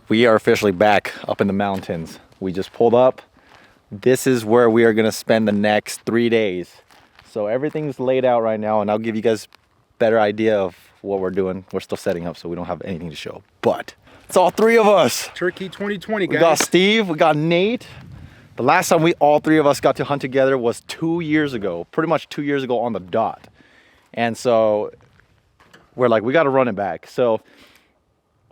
We are officially back up in the mountains. We just pulled up. This is where we are gonna spend the next 3 days. So everything's laid out right now, and I'll give you guys better idea of what we're doing. We're still setting up, so we don't have anything to show. But it's all three of us. Turkey 2020, guys. We got Steve, we got Nate. The last time all three of us got to hunt together was 2 years ago, pretty much 2 years ago on the dot. And so we're like, we got to run it back. So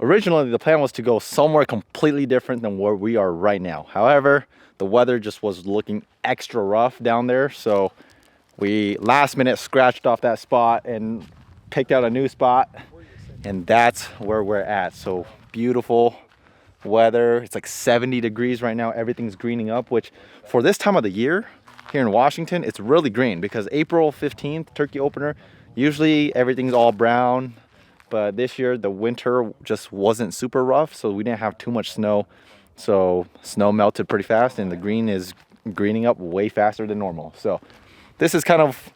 originally the plan was to go somewhere completely different than where we are right now. However, the weather just was looking extra rough down there. So we last minute scratched off that spot and picked out a new spot. And that's where we're at. So beautiful weather. It's like 70 degrees right now. Everything's greening up, which for this time of the year here in Washington, it's really green because April 15th, turkey opener, usually everything's all brown. But this year the winter just wasn't super rough, so we didn't have too much snow. So snow melted pretty fast and the green is greening up way faster than normal. So this is kind of,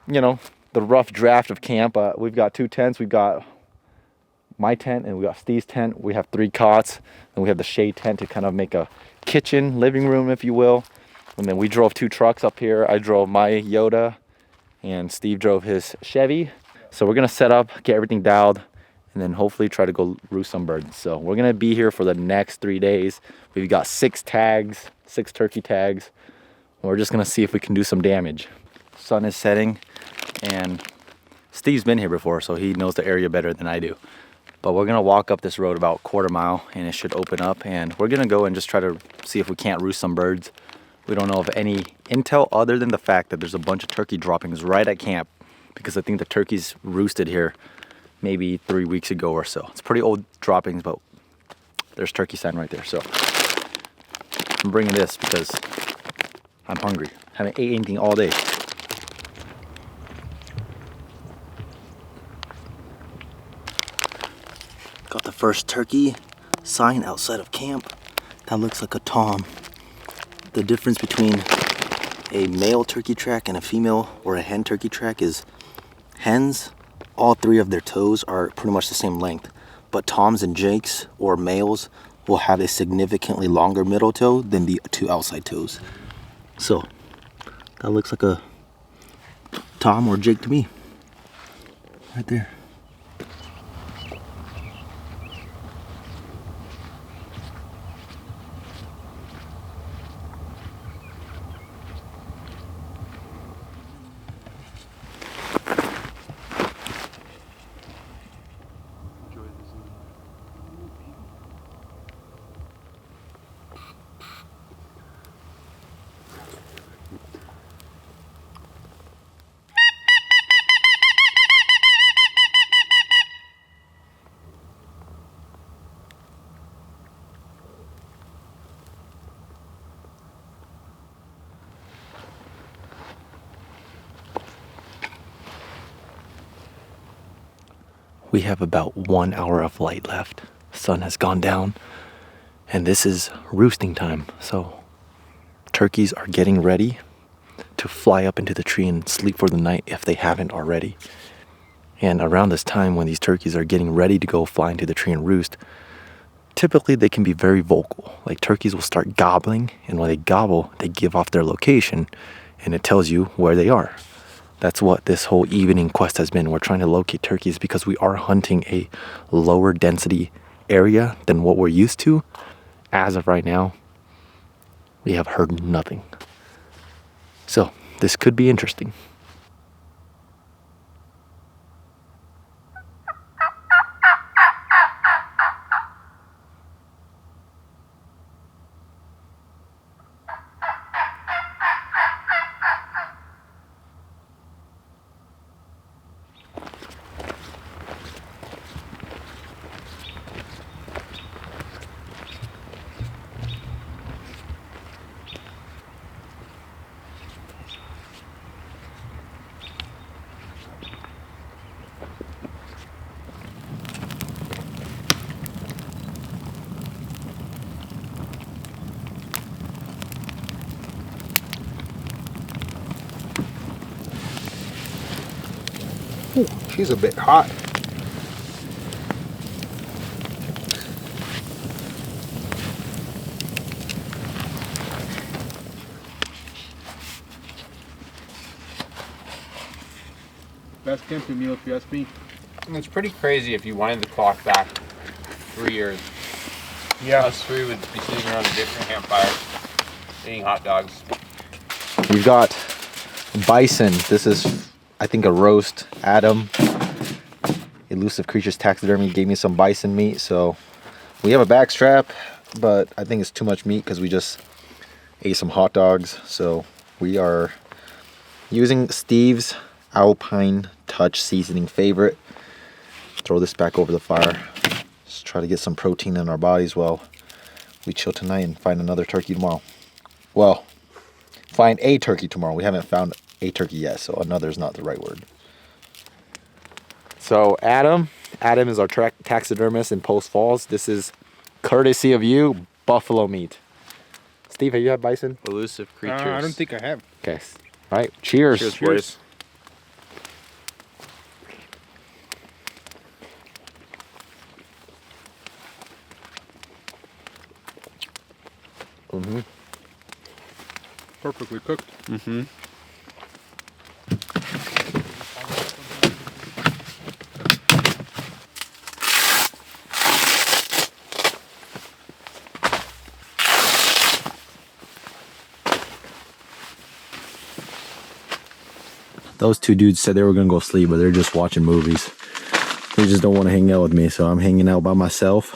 you know, the rough draft of camp. We've got 2 tents. We've got my tent and we got Steve's tent. We have 3 cots and we have the shade tent to kind of make a kitchen, living room, if you will. And then we drove 2 trucks up here. I drove my Yoda and Steve drove his Chevy. So we're gonna set up, get everything dialed, and then hopefully try to go roost some birds. So we're gonna be here for the next 3 days. We've got 6 tags, 6 turkey tags. We're just gonna see if we can do some damage. Sun is setting and Steve's been here before, so he knows the area better than I do. But we're gonna walk up this road about a quarter mile and it should open up, and we're gonna go and just try to see if we can't roost some birds. We don't know of any intel other than the fact that there's a bunch of turkey droppings right at camp, because I think the turkeys roosted here maybe 3 weeks ago or so. It's pretty old droppings, but there's turkey sign right there. So I'm bringing this because I'm hungry. Haven't ate anything all day. Got the first turkey sign outside of camp. That looks like a tom. The difference between a male turkey track and a female or a hen turkey track is hens, all 3 of their toes are pretty much the same length, but toms and jakes or males will have a significantly longer middle toe than the 2 outside toes. So that looks like a tom or jake to me right there. We have about 1 hour of light left. Sun has gone down and this is roosting time. So turkeys are getting ready to fly up into the tree and sleep for the night if they haven't already. And around this time when these turkeys are getting ready to go fly into the tree and roost, typically they can be very vocal. Like turkeys will start gobbling, and when they gobble, they give off their location and it tells you where they are. That's what this whole evening quest has been. We're trying to locate turkeys because we are hunting a lower density area than what we're used to. As of right now, we have heard nothing. So this could be interesting. Ooh, she's a bit hot. best camping meal if you ask me. And it's pretty crazy if you wind the clock back 3 years. Yeah. Us three would be sitting around a different campfire, eating hot dogs. We've got bison. This is, I think, a roast. Adam, Elusive Creatures Taxidermy, gave me some bison meat. So we have a back strap, but I think it's too much meat because we just ate some hot dogs. So we are using Steve's Alpine Touch seasoning favorite. Throw this back over the fire. Just try to get some protein in our bodies while we chill tonight and find another turkey tomorrow. Well, find a turkey tomorrow. We haven't found a turkey yet, so another is not the right word. So Adam is our taxidermist in Post Falls. This is courtesy of you, buffalo meat. Steve, have you had bison? Elusive Creatures. I don't think I have. Okay. All right. Cheers. Cheers, boys. Mm-hmm. Perfectly cooked. Mm-hmm. Those two dudes said they were gonna go sleep, but they're just watching movies. They just don't want to hang out with me, so I'm hanging out by myself.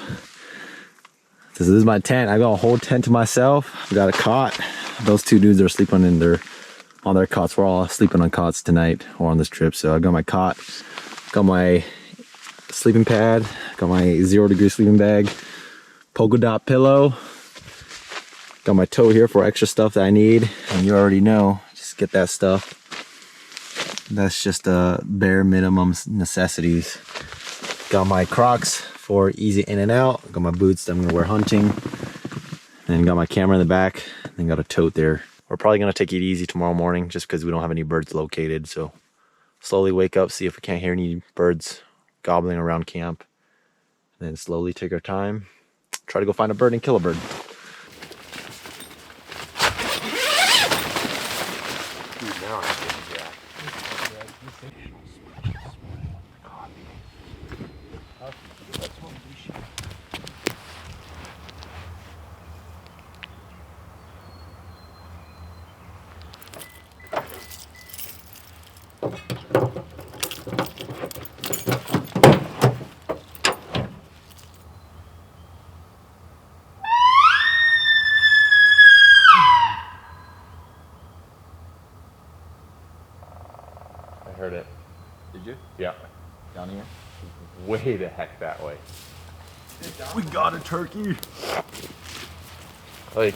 This is my tent. I got a whole tent to myself. I got a cot. Those two dudes are sleeping on their cots. We're all sleeping on cots tonight or on this trip. So I got my cot, got my sleeping pad, got my 0 degree sleeping bag, polka dot pillow, got my tote here for extra stuff that I need. And you already know, just get that stuff. That's just bare minimum necessities. Got my Crocs for easy in and out. Got my boots that I'm gonna wear hunting. Then got my camera in the back. Then got a tote there. We're probably gonna take it easy tomorrow morning just because we don't have any birds located. So slowly wake up, see if we can't hear any birds gobbling around camp. And then slowly take our time. Try to go find a bird and kill a bird. I heard it. Did you? Yeah. Down here? Way the heck that way. We got a turkey. Like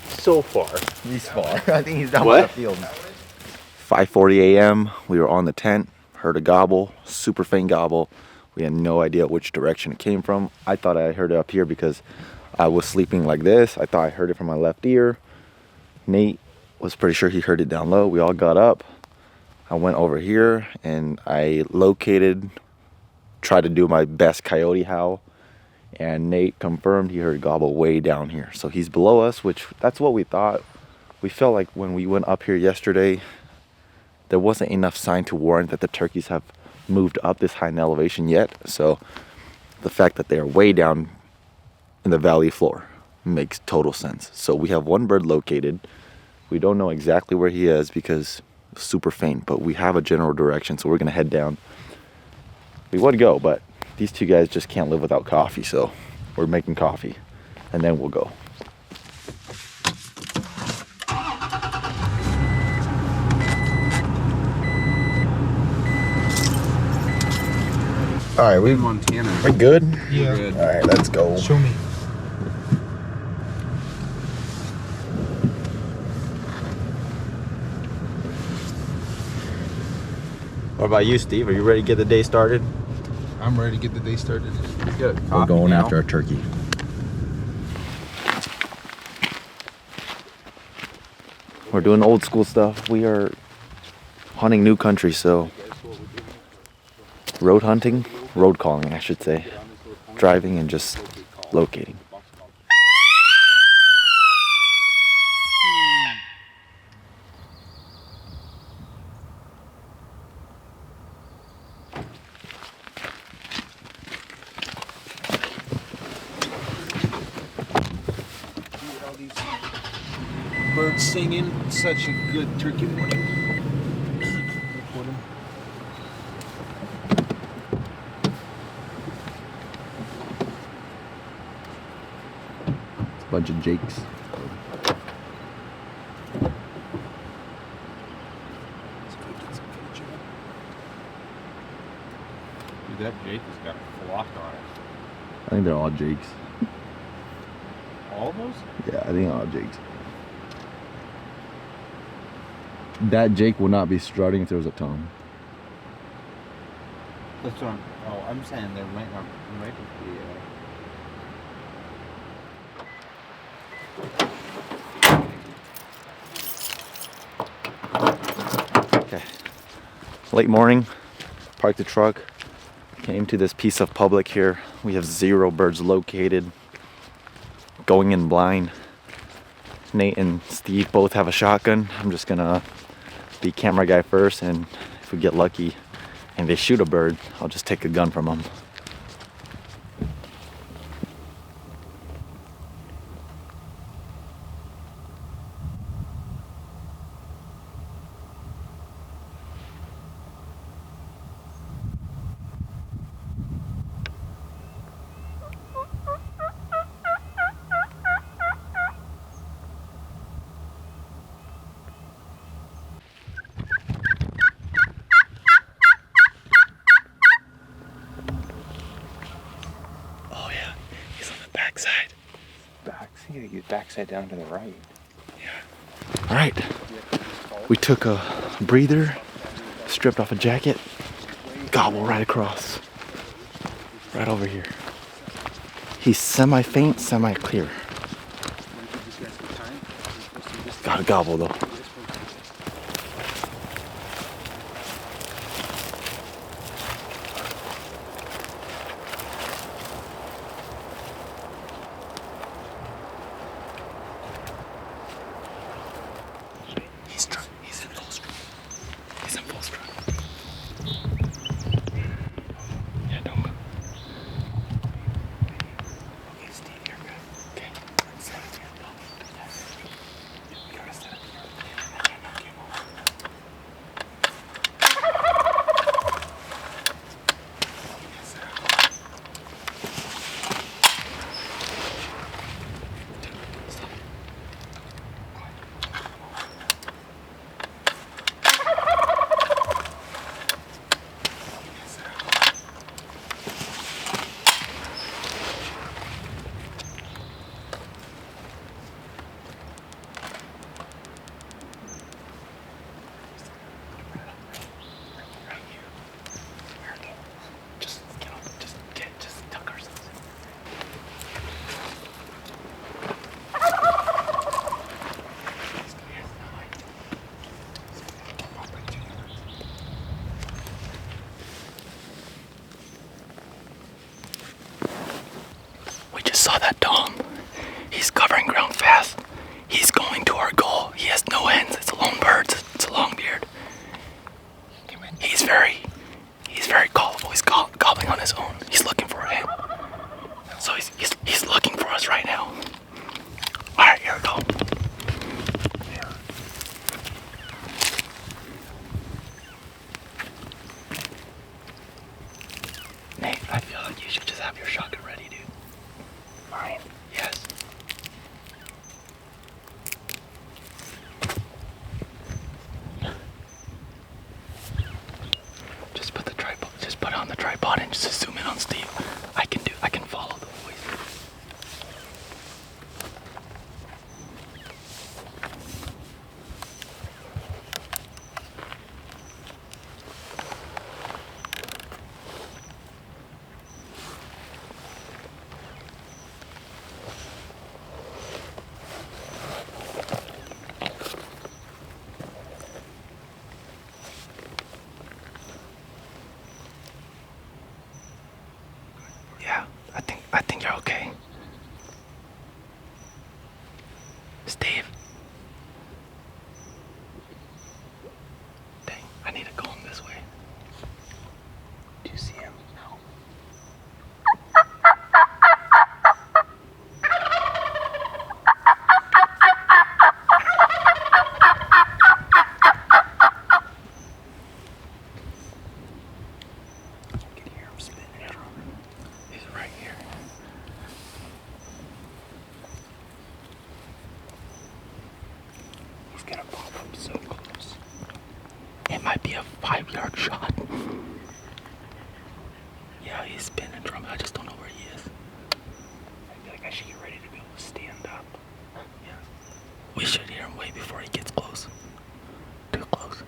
so far. He's far. I think he's down What? by the field. 5:40 a.m. We were on the tent. Heard a gobble. Super faint gobble. We had no idea which direction it came from. I thought I heard it up here because I was sleeping like this. I thought I heard it from my left ear. Nate was pretty sure he heard it down low. We all got up. I went over here and I located, tried to do my best coyote howl. And Nate confirmed he heard a gobble way down here. So he's below us, which that's what we thought. We felt like when we went up here yesterday, there wasn't enough sign to warrant that the turkeys have moved up this high in elevation yet. So the fact that they are way down in the valley floor makes total sense. So we have one bird located. We don't know exactly where he is because it's super faint, but we have a general direction. So we're gonna head down. We would go, but these two guys just can't live without coffee. So we're making coffee and then we'll go. All right, we're Montana. good? Yeah. Good. All right, let's go. Show me. What about you, Steve? Are you ready to get the day started? I'm ready to get the day started. We're going after a turkey. We're doing old school stuff. We are hunting new country, so road hunting, road calling, I should say. Driving and just locating. Birds singing. Such a good turkey morning. Recording. It's a bunch of Jakes. Dude, that Jake has got a flock on it. I think they're all Jakes. All of those? Yeah, I think all Jakes. That Jake will not be strutting if there was a Tom. That's what I'm saying there might not, there might be Okay. Late morning, parked the truck, came to this piece of public here. We have 0 birds located, going in blind. Nate and Steve both have a shotgun. I'm just gonna be camera guy first, and if we get lucky and they shoot a bird, I'll just take a gun from them. Backside. You gotta get backside down to the right. All right. We took a breather, stripped off a jacket, gobble right across. Right over here. He's semi-faint, semi-clear. Gotta gobble though. He's in full strut. He's in full strut. Yeah, don't move. Okay, Steve, you're good. Okay. Set it here. You gotta set it here. And then knock him over. We just saw that Dom. He's covering ground fast. He's going to our goal. He has no ends. It's a lone bird. It's a long beard. He's very callable. He's gobbling on his own. He's looking for a hen. So he's looking for us right now. All right, here we go. Nate, I feel like you should just have your shotgun ready, dude. Mine? Yes. Just put the tripod. Just put it on the tripod and just zoom in on Steve. I can follow the voice. Yeah, I think you're okay. Steve. Dang, I need to go him this way. Do you see him? No. It might be a 5-yard shot. Yeah, he's spinning drum. I just don't know where he is. I feel like I should get ready to be able to stand up. Yeah. We should hear him way before he gets close. Too close.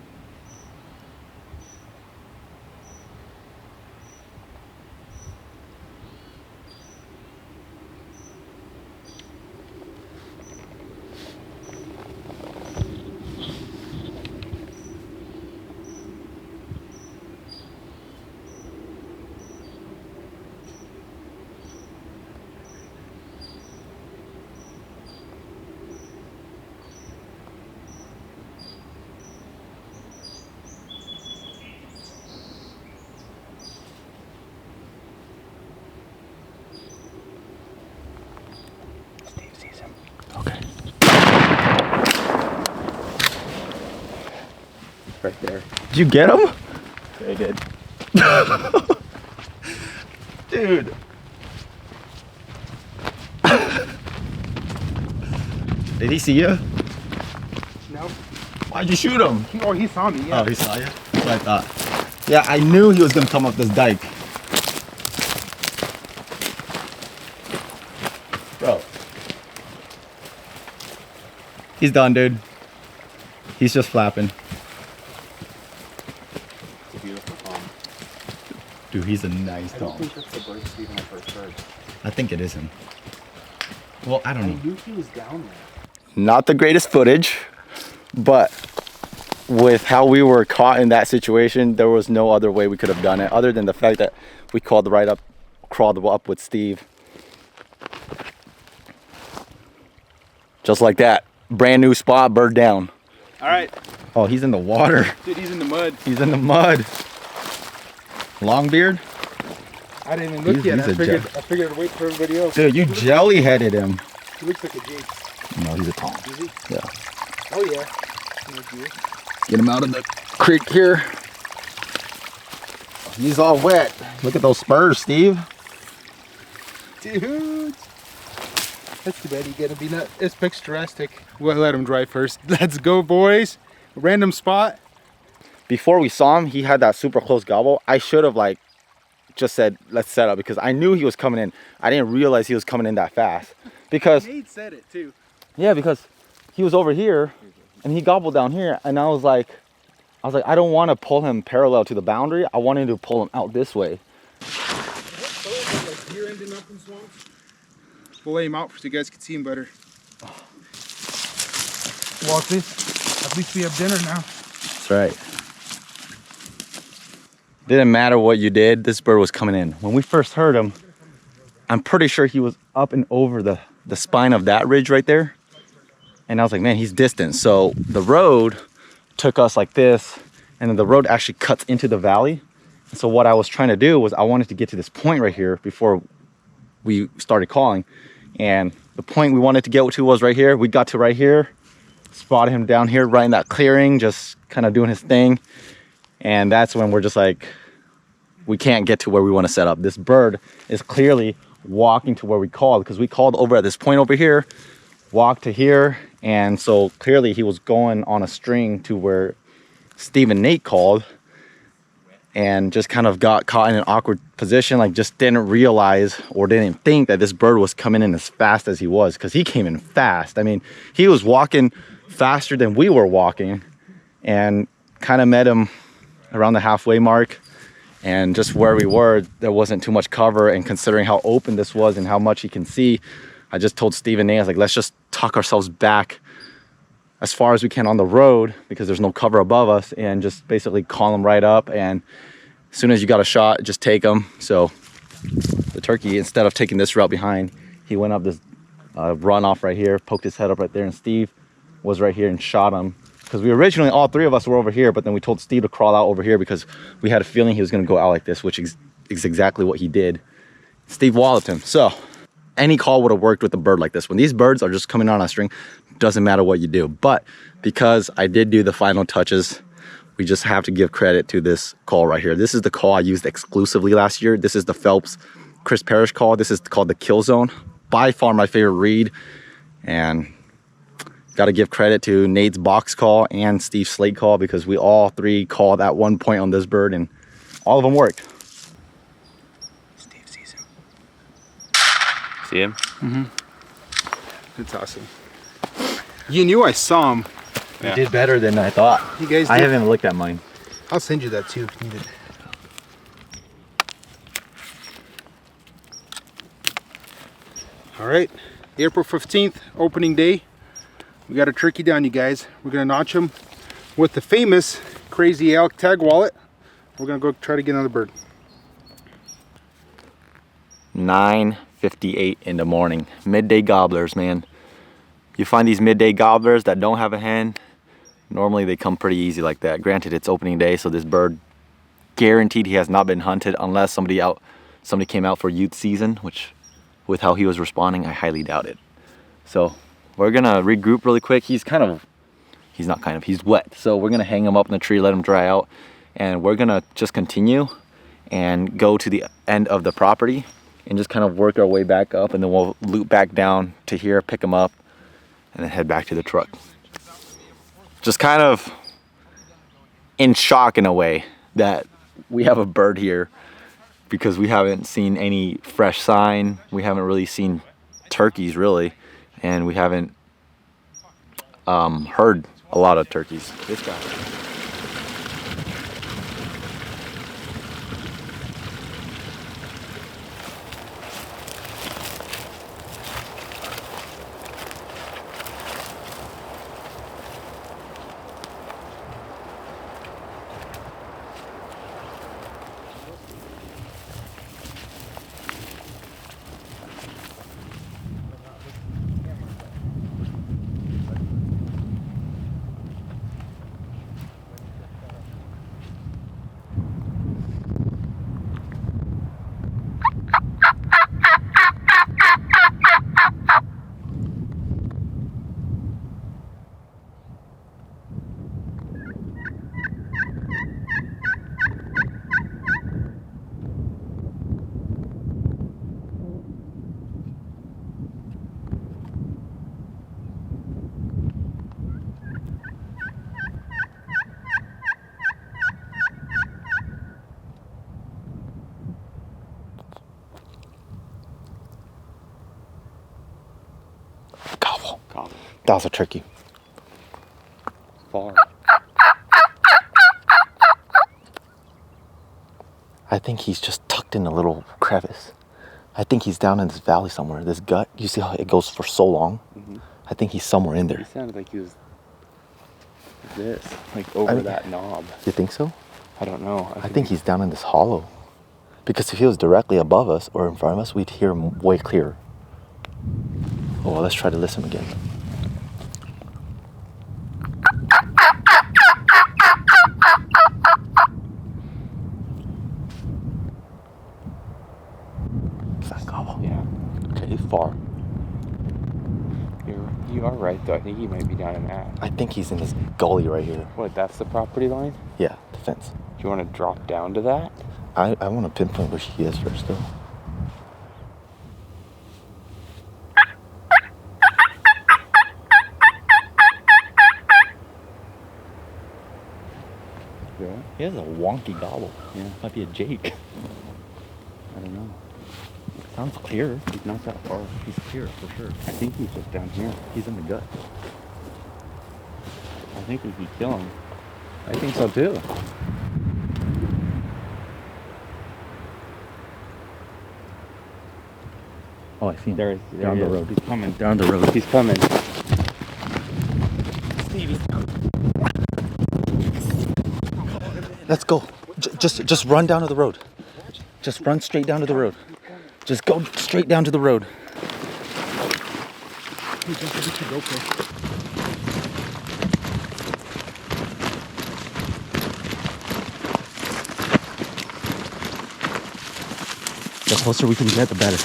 Okay. Right there. Did you get him? Yeah, I did. Dude. Did he see you? No. Why'd you shoot him? He saw me, yeah. Oh, he saw you? That's what I thought. Yeah, I knew he was gonna come up this dike. Bro. He's done, dude. He's just flapping. It's a beautiful palm. Dude, he's a nice I don't dog. think that's the bird Steve when I first heard. I think it is him. Well, I don't know. I knew he was down there. Not the greatest footage, but with how we were caught in that situation, there was no other way we could have done it other than the fact that we crawled up with Steve. Just like that. Brand new spot, bird down. All right. Oh, he's in the water. Dude, he's in the mud. He's in the mud. Long beard? I didn't even look yet. he's a I figured I'd wait for everybody else. Dude, you jelly-headed him. He looks like a Jake. No, he's a Tom. Is he? Yeah. Oh, yeah. No deal. Get him out of the creek here. He's all wet. Look at those spurs, Steve. Dude. That's too bad. You're gonna be not. It's picturesque. We'll let him dry first. Let's go, boys. Random spot. Before we saw him, he had that super close gobble. I should have like just said, let's set up, because I knew he was coming in. I didn't realize he was coming in that fast. Because, Nate said it too. yeah, because he was over here and he gobbled down here, and I was like, I don't want to pull him parallel to the boundary. I wanted to pull him out this way. Like deer ending up in swamps. We'll lay him out so you guys can see him better. Well, at least we have dinner now. That's right. Didn't matter what you did, this bird was coming in. When we first heard him, I'm pretty sure he was up and over the spine of that ridge right there. And I was like, man, he's distant. So the road took us like this, and then the road actually cuts into the valley. And so what I was trying to do was I wanted to get to this point right here before we started calling. And the point we wanted to get to was right here. We got to right here, spotted him down here right in that clearing, just kind of doing his thing. And that's when we're just like, we can't get to where we want to set up. This bird is clearly walking to where we called, because we called over at this point over here, walked to here, and so clearly he was going on a string to where Steve and Nate called, and just kind of got caught in an awkward position, like just didn't realize or didn't think that this bird was coming in as fast as he was, because he came in fast. I mean, he was walking faster than we were walking, and kind of met him around the halfway mark. And just where we were, there wasn't too much cover, and considering how open this was and how much he can see, I just told Steve and Nate, I was like, let's just tuck ourselves back as far as we can on the road, because there's no cover above us, and just basically call him right up, and as soon as you got a shot, just take him. So the turkey, instead of taking this route behind, he went up this runoff right here, poked his head up right there, and Steve was right here and shot him. Because we originally, all three of us were over here, but then we told Steve to crawl out over here because we had a feeling he was going to go out like this, which is exactly what he did. Steve walloped him. So any call would have worked with a bird like this. When these birds are just coming on a string, doesn't matter what you do. But because I did do the final touches, we just have to give credit to this call right here. This is the call I used exclusively last year. This is the Phelps Chris Parrish call. This is called the Kill Zone. By far my favorite read. And Got to give credit to Nate's box call and Steve's slate call because we all three called at one point on this bird and all of them worked. Steve sees him. See him? Mm-hmm. That's awesome. You knew I saw him. You did better than I thought. You guys I did. haven't looked at mine. I'll send you that too if you need it. All right, April 15th, opening day. We got a turkey down, you guys. We're gonna notch him with the famous Crazyelk tag wallet. We're gonna go try to get another bird. 9:58 in the morning. Midday gobblers, man. You find these midday gobblers that don't have a hen, normally they come pretty easy like that. Granted, it's opening day, so this bird guaranteed he has not been hunted unless somebody came out for youth season, which with how he was responding, I highly doubt it. So we're gonna regroup really quick. He's wet. So we're gonna hang him up in the tree, let him dry out, and we're gonna just continue and go to the end of the property and just kind of work our way back up, and then we'll loop back down to here, pick him up, and then head back to the truck. Just kind of in shock in a way that we have a bird here because we haven't seen any fresh sign. We haven't really seen turkeys really, and we haven't heard a lot of turkeys. This guy. That was a turkey. Far. I think he's just tucked in a little crevice. I think he's down in this valley somewhere. This gut, you see how it goes for so long? Mm-hmm. I think he's somewhere in there. He sounded like he was like over that knob. You think so? I don't know. I think he's down in this hollow. Because if he was directly above us or in front of us, we'd hear him way clearer. Oh, well, let's try to listen again. Is that gobble? Yeah. Okay, he's far. You are right though. I think he might be down in that. I think he's in this gully right here. What, that's the property line? Yeah, the fence. Do you want to drop down to that? I want to pinpoint where she is first though. Yeah. He has a wonky gobble. Yeah. Might be a Jake. I don't know. Sounds clear. He's not that far. He's clear for sure. I think he's just down here. He's in the gut. I think we could kill him. I think so too. Oh, I see him. There Down he the is. road. He's coming. Down the road. He's coming. Let's go. Just run down to the road. Just run straight down to the road. Just go straight down to the road. The closer we can get, the better.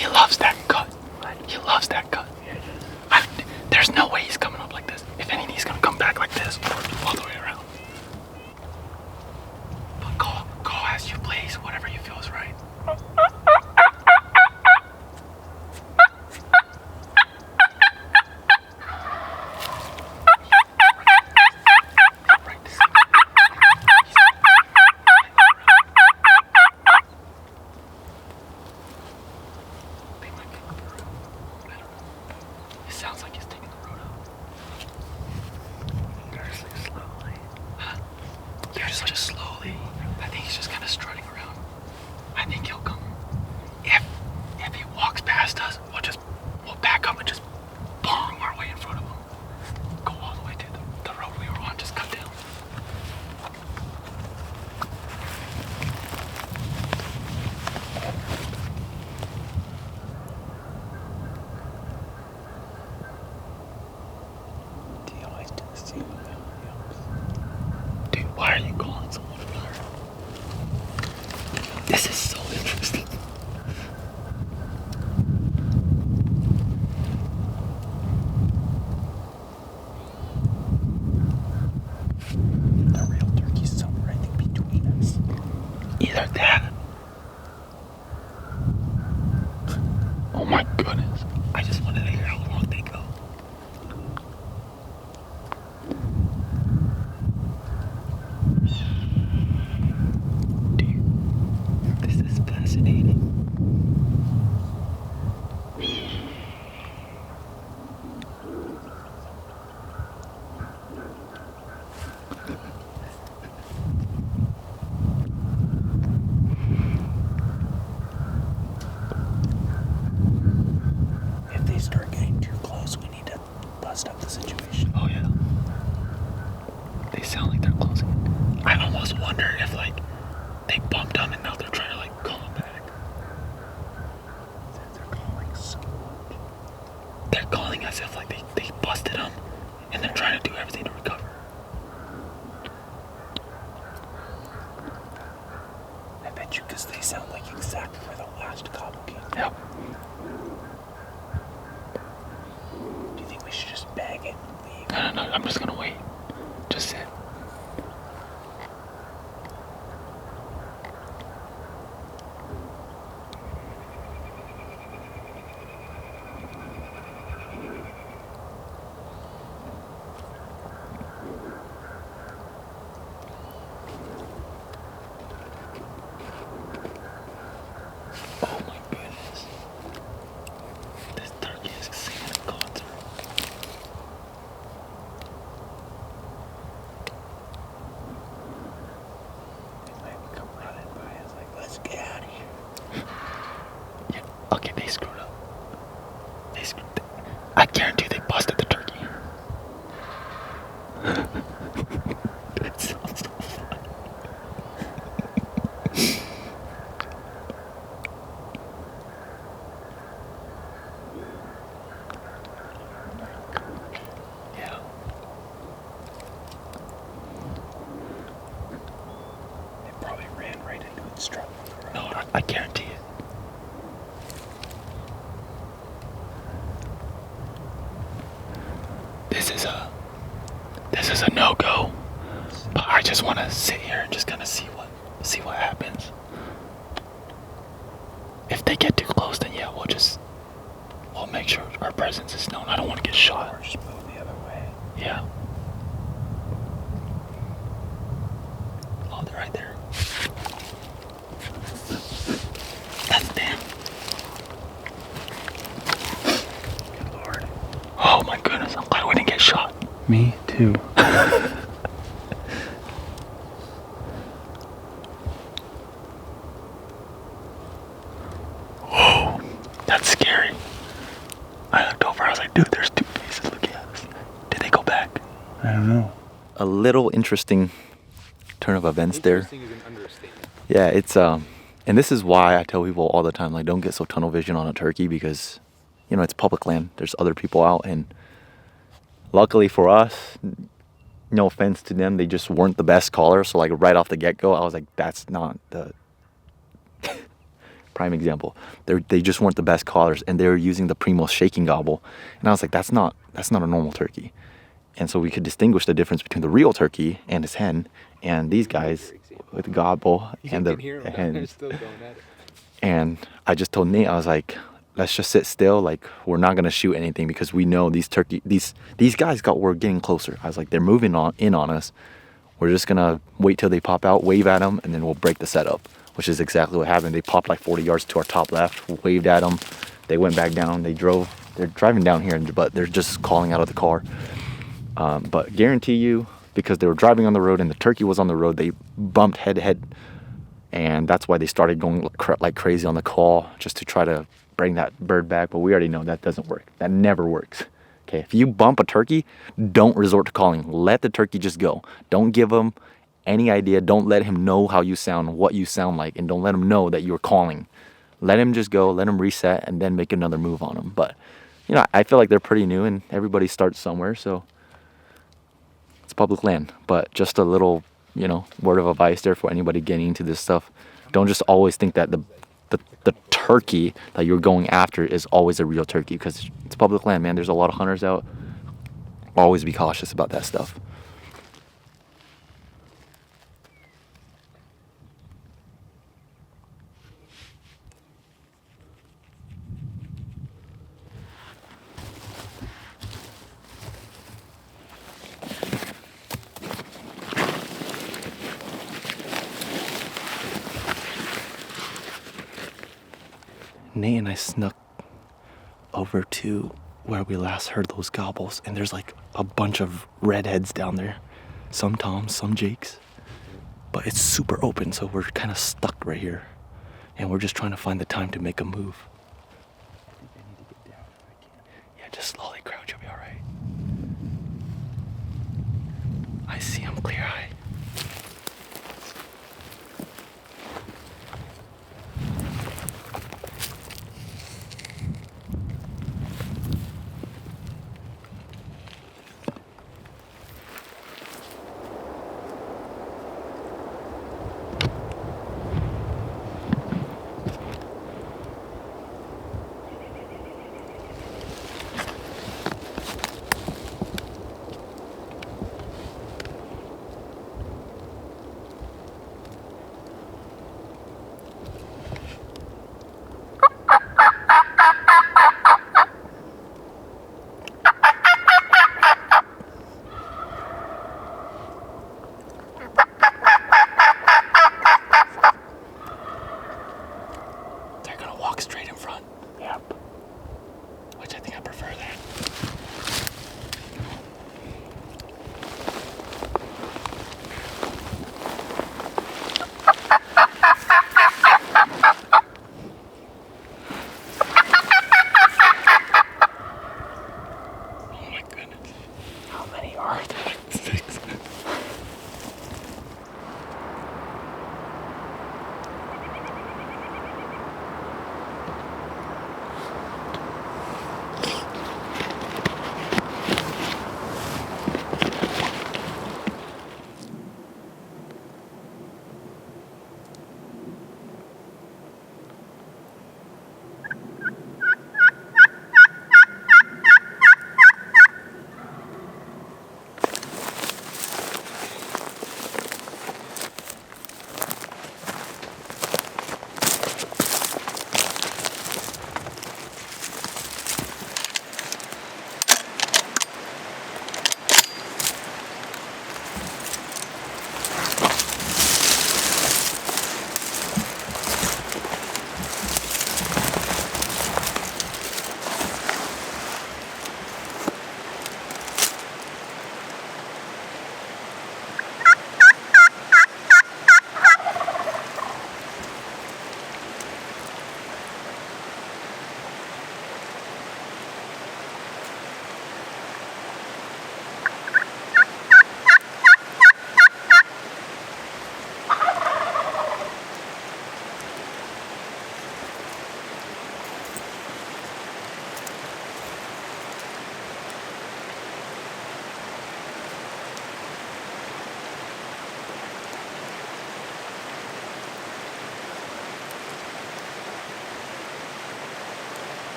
He loves that cut. He loves that cut. There's no way he's coming up like this. If anything, he's gonna come back like this or all the way around. But go as you please, whatever you feel is right. Sounds like he's taking the road out. Just slowly. I think he's just kind of strutting around. I think he'll come. If he walks past us, we'll back up and just bomb our way in front of him. Go all the way to the road we were on, just cut down. Dude, why are you calling someone a killer? This is so interesting. The real turkey's somewhere, I think, between us. Either that. Oh my goodness. I just wanted to hear how long they go. Dude, this is fascinating. If they start getting too close, we need to bust up the situation. Oh yeah. They sound like they're closing. I almost wonder if they bumped them and now they're trying to call them back. They're calling so much. They're calling as if they busted them and they're trying to do everything to recover. I bet you, because they sound like exactly where the last gobble came from. Yep. Do you think we should just bag it and leave? No, I'm just gonna wait. Just sit. Oh my goodness. This turkey is singing a concert. They might come running by us let's get out of here. Yeah, okay, they screwed up. I guarantee they busted the turkey. It sounds so fun. Yeah. They probably ran right into it, struck on the road. No, I guarantee it. This is a no-go. But I just want to sit here and just kind of see what happens. If they get too close, then yeah, we'll make sure our presence is known. I don't want to get shot. Or just move the other way. Yeah. Oh, they're right there. That's them. Good Lord. Oh my goodness, I'm glad we didn't get shot. Me too. Whoa, that's scary. I looked over, I was like, dude, there's two faces looking at us. Did they go back? I don't know. A little interesting turn of events there. Interesting is an understatement. Yeah, it's and this is why I tell people all the time, don't get so tunnel vision on a turkey, because it's public land. There's other people out, and luckily for us, no offense to them, they just weren't the best caller. So right off the get-go, I was like, that's not the prime example. They just weren't the best callers, and they were using the Primos shaking gobble. And I was like, that's not a normal turkey. And so we could distinguish the difference between the real turkey and his hen, and these guys with the gobble and the hens. And I just told Nate, I was like, let's just sit still. Like, we're not gonna shoot anything because we know these guys were getting closer. I was like, they're moving in on us. We're just gonna wait till they pop out, wave at them, and then we'll break the setup, which is exactly what happened. They popped like 40 yards to our top left, waved at them. They went back down. They're driving down here, but they're just calling out of the car. But guarantee you, because they were driving on the road and the turkey was on the road, they bumped head to head. And that's why they started going like crazy on the call, just to try to bring that bird back. But we already know that doesn't work. That never works. Okay, if you bump a turkey, don't resort to calling. Let the turkey just go. Don't give him any idea. Don't let him know how you sound, what you sound like, and don't let him know that you're calling. Let him just go, let him reset, and then make another move on him. But, you know, I feel like they're pretty new, and everybody starts somewhere, so it's public land. But just a little, you know, word of advice there for anybody getting into this stuff. Don't just always think that the turkey that you're going after is always a real turkey, because it's public land, man. There's a lot of hunters out. Always be cautious about that stuff. Nate and I snuck over to where we last heard those gobbles, and there's like a bunch of redheads down there. Some toms, some jakes. But it's super open, so we're kind of stuck right here. And we're just trying to find the time to make a move. Yeah, just slowly crouch, you'll be alright. I see him clear eye.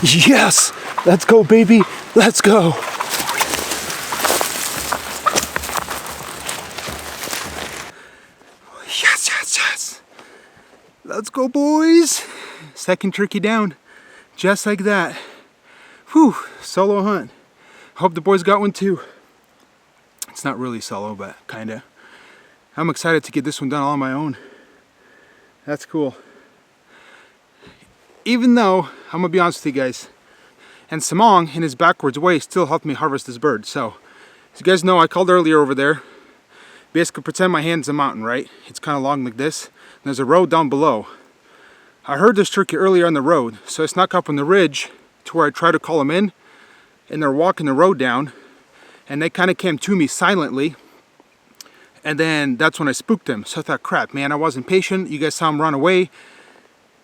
Yes! Let's go, baby! Let's go! Yes, yes, yes! Let's go, boys! Second turkey down. Just like that. Whew, solo hunt. Hope the boys got one too. It's not really solo, but kinda. I'm excited to get this one done all on my own. That's cool. Even though, I'm gonna be honest with you guys, and Samong in his backwards way still helped me harvest this bird. So, as you guys know, I called earlier over there. Basically pretend my hand's a mountain, right? It's kind of long like this. And there's a road down below. I heard this turkey earlier on the road, so I snuck up on the ridge to where I tried to call them in, and they're walking the road down, and they kind of came to me silently, and then that's when I spooked them. So I thought, crap, man, I wasn't patient. You guys saw them run away,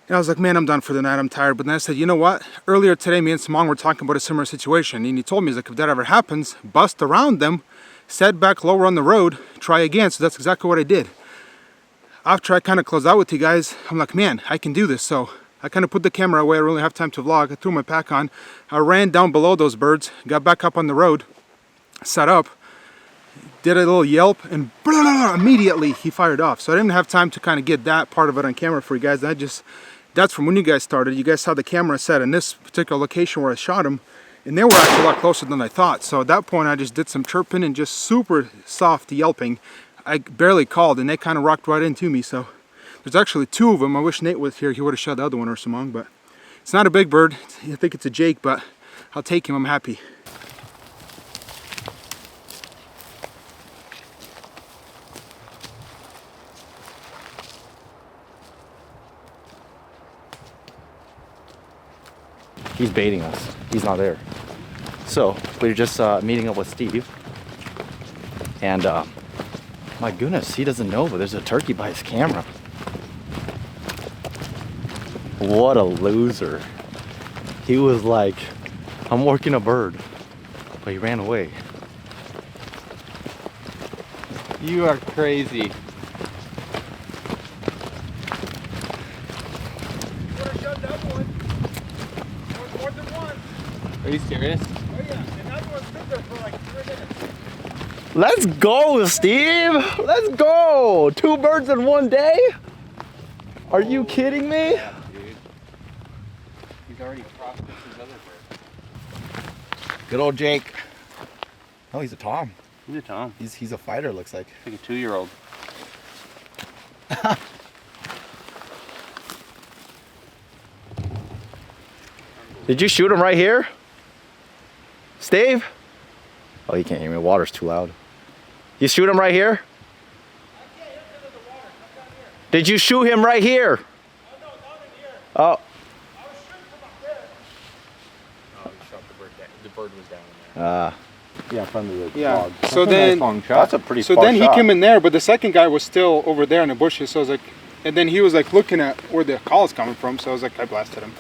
and I was like, man, I'm done for the night, I'm tired. But then I said, you know what? Earlier today, me and Samong were talking about a similar situation, and he told me, he's like, if that ever happens, bust around them, set back lower on the road, try again. So that's exactly what I did. After I kind of closed out with you guys, I'm like, man, I can do this. So I kind of put the camera away. I don't really have time to vlog. I threw my pack on. I ran down below those birds, got back up on the road, set up, did a little yelp, and blah, blah, blah, immediately he fired off. So I didn't have time to kind of get that part of it on camera for you guys. That's from when you guys started. You guys saw the camera set in this particular location where I shot him, and they were actually a lot closer than I thought. So at that point, I just did some chirping and just super soft yelping. I barely called, and they kind of rocked right into me. So there's actually two of them. I wish Nate was here. He would have shot the other one or Samong, but it's not a big bird. I think it's a Jake, but I'll take him. I'm happy. He's baiting us. He's not there. So we're just meeting up with Steve, and my goodness, he doesn't know, but there's a turkey by his camera. What a loser. He was like, I'm working a bird, but he ran away. You are crazy. Are you serious? Oh yeah, and that one stood there for like 3 minutes. Let's go, Steve. Let's go. 2 birds in 1 day? Are you kidding me? Yeah, dude. He's already crossed his other bird. Good old Jake. Oh, he's a Tom. He's a Tom. He's a fighter, looks like. Like a 2-year-old. Did you shoot him right here? Steve? Oh, he can't hear me. Water's too loud. You shoot him right here? Did you shoot him right here? Oh. Oh, he shot the bird down. The bird was down there. Yeah, in front of the log. So then, That's a pretty so far then he shot. came in there, but the second guy was still over there in the bushes. So I was like, and then he was like looking at where the call is coming from. So I was like, I blasted him.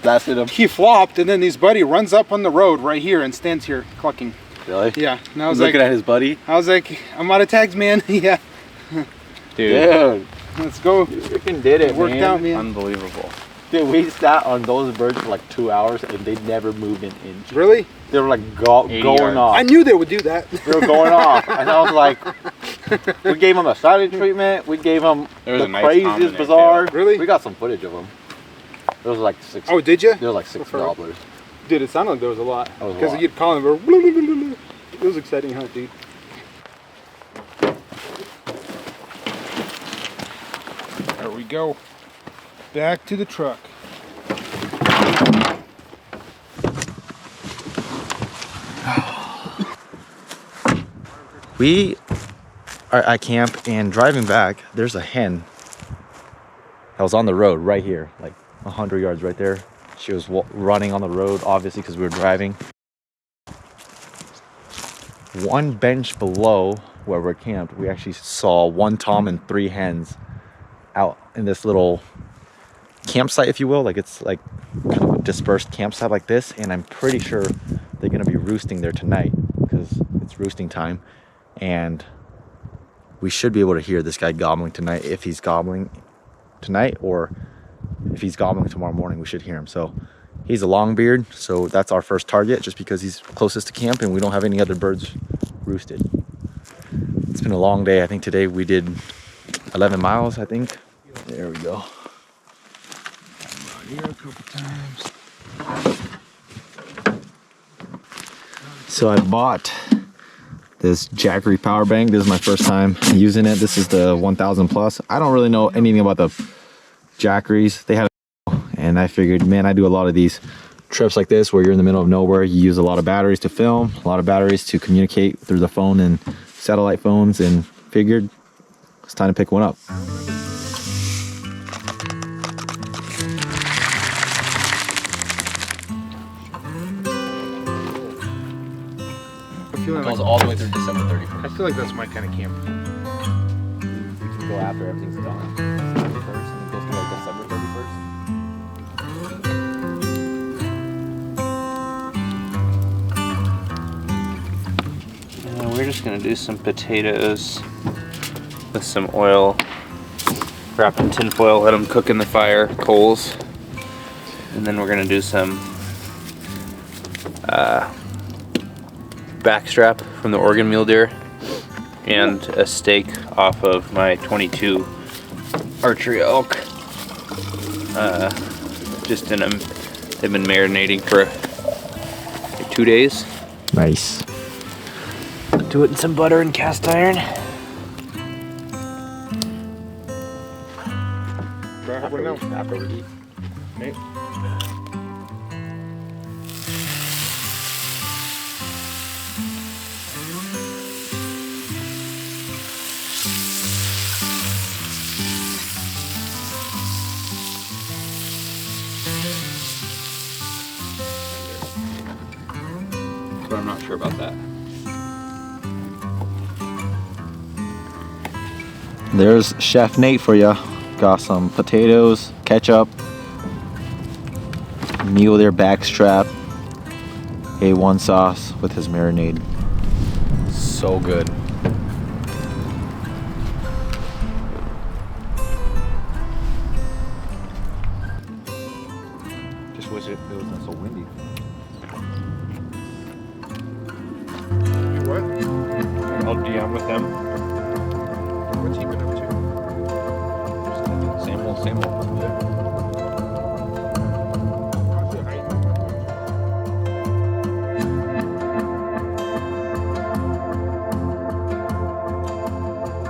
Blasted him. He flopped, and then his buddy runs up on the road right here and stands here clucking. Really? Yeah. And I was Looking like, at his buddy. I was like, I'm out of tags, man. Yeah. Dude. Let's go. You freaking did it, It worked out, man. Unbelievable. Dude, we sat on those birds for like 2 hours and they never moved an inch. Really? They were like going 80 yards. off. I knew they would do that. They were going off. And I was like, we gave them a silent treatment. We gave them There was the a nice Tom in craziest there, bizarre. too. Really? We got some footage of them. There was like 6. Oh, did you? There was like 6 For- gobblers. Dude, it sounded like there was a lot. That was a Because lot. you'd call them, blah, blah, blah, blah, blah. It was an exciting hunt, dude. There we go. Back to the truck. We are at camp, and driving back, there's a hen that was on the road right here, like 100 yards right there. She was running on the road, obviously, because we were driving. One bench below where we're camped, we actually saw 1 tom and 3 hens out in this little campsite, if you will. Like, it's like kind of a dispersed campsite like this, and I'm pretty sure they're gonna be roosting there tonight because it's roosting time. And we should be able to hear this guy gobbling tonight. If he's gobbling tonight, or if he's gobbling tomorrow morning, we should hear him. So He's a longbeard, so that's our first target just because he's closest to camp and we don't have any other birds roosted. It's been a long day. I think today we did 11 miles, I think. There we go. Here a couple times. So I bought this Jackery power bank. This is my first time using it. This is the 1000 plus. I don't really know anything about the Jackeries. They have, and I figured, man, I do a lot of these trips like this where you're in the middle of nowhere. You use a lot of batteries to film, a lot of batteries to communicate through the phone and satellite phones, and figured it's time to pick one up. Feeling It goes like, all the way through December 31st. I feel like that's my kind of camp. We can go after everything's done. December 1st, and it goes to like December 31st. We're just gonna do some potatoes with some oil, wrap in tin foil, let them cook in the fire, coals, and then we're gonna do some backstrap from the Oregon mule deer and a steak off of my 22 archery elk. Just in them, they've been marinating for 2 days. Nice. Do it in some butter and cast iron. After we eat. Okay. But I'm not sure about that. There's Chef Nate for ya. Got some potatoes, ketchup, mule deer backstrap, A1 sauce with his marinade. So good. Just wish it wasn't so windy. What? I'll DM with them. What's he been up to? Same old, same old.